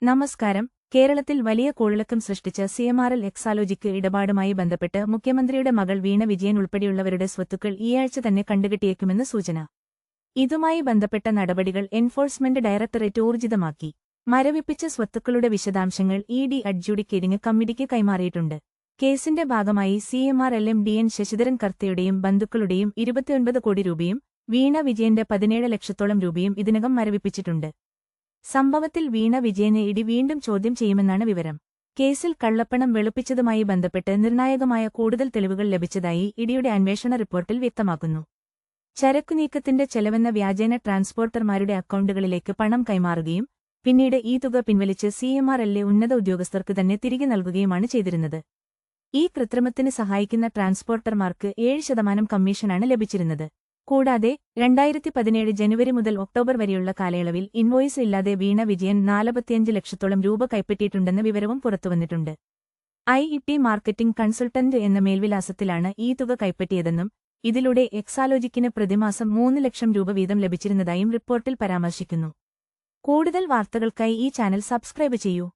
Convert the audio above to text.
നമസ്കാരം. കേരളത്തിൽ വലിയ കോളിളക്കം സൃഷ്ടിച്ച സിഎംആർഎൽ എക്സാലോജിക്ക് ഇടപാടുമായി ബന്ധപ്പെട്ട് മുഖ്യമന്ത്രിയുടെ മകൾ വീണ വിജയൻ ഉൾപ്പെടെയുള്ളവരുടെ സ്വത്തുക്കൾ ഈയാഴ്ച തന്നെ കണ്ടുകെട്ടിയേക്കുമെന്ന് സൂചന. ഇതുമായി ബന്ധപ്പെട്ട നടപടികൾ എൻഫോഴ്സ്മെന്റ് ഡയറക്ടറേറ്റ് ഊർജിതമാക്കി. മരവിപ്പിച്ച സ്വത്തുക്കളുടെ വിശദാംശങ്ങൾ ഇഡി അഡ്ജുഡിക്കേറ്റിംഗ് കമ്മിറ്റിക്ക് കൈമാറിയിട്ടുണ്ട്. കേസിന്റെ ഭാഗമായി സിഎംആർഎൽ എംഡി എൻ ശശിധരൻ കർത്തയുടെയും ബന്ധുക്കളുടെയും 29 കോടി രൂപയും വീണ വിജയന്റെ 17 ലക്ഷത്തോളം രൂപയും ഇതിനകം മരവിപ്പിച്ചിട്ടുണ്ട്. സംഭവത്തിൽ വീണ വിജയനെ ഇഡി വീണ്ടും ചോദ്യം ചെയ്യുമെന്നാണ് വിവരം. കേസിൽ കള്ളപ്പണം വെളുപ്പിച്ചതുമായി ബന്ധപ്പെട്ട് നിർണായകമായ കൂടുതൽ തെളിവുകൾ ലഭിച്ചതായി ഇഡിയുടെ അന്വേഷണ റിപ്പോർട്ടിൽ വ്യക്തമാക്കുന്നു. ചരക്കുനീക്കത്തിന്റെ ചെലവെന്ന വ്യാജേന ട്രാൻസ്പോർട്ടർമാരുടെ അക്കൗണ്ടുകളിലേക്ക് പണം കൈമാറുകയും പിന്നീട് ഈ തുക പിൻവലിച്ച് സിഎംആർഎല്ലിലെ ഉന്നത ഉദ്യോഗസ്ഥർക്ക് തന്നെ തിരികെ നൽകുകയുമാണ് ചെയ്തിരുന്നത്. ഈ കൃത്രിമത്തിന് സഹായിക്കുന്ന ട്രാൻസ്പോർട്ടർമാർക്ക് 7% കമ്മീഷനാണ് ലഭിച്ചിരുന്നത്. കൂടാതെ 2017 ജനുവരി മുതൽ ഒക്ടോബർ വരെയുള്ള കാലയളവിൽ ഇൻവോയ്സ് ഇല്ലാതെ വീണ വിജയൻ 45 ലക്ഷത്തോളം രൂപ കൈപ്പറ്റിയിട്ടുണ്ടെന്ന വിവരവും പുറത്തുവന്നിട്ടുണ്ട്. ഐഇടി മാർക്കറ്റിംഗ് കൺസൾട്ടന്റ് എന്ന മേൽവിലാസത്തിലാണ് ഈ തുക കൈപ്പറ്റിയതെന്നും ഇതിലൂടെ എക്സാലോജിക്കിന് പ്രതിമാസം 3 ലക്ഷം രൂപ വീതം ലഭിച്ചിരുന്നതായും റിപ്പോർട്ടിൽ പരാമർശിക്കുന്നു. കൂടുതൽ വാർത്തകൾക്കായി ഈ ചാനൽ സബ്സ്ക്രൈബ് ചെയ്യൂ.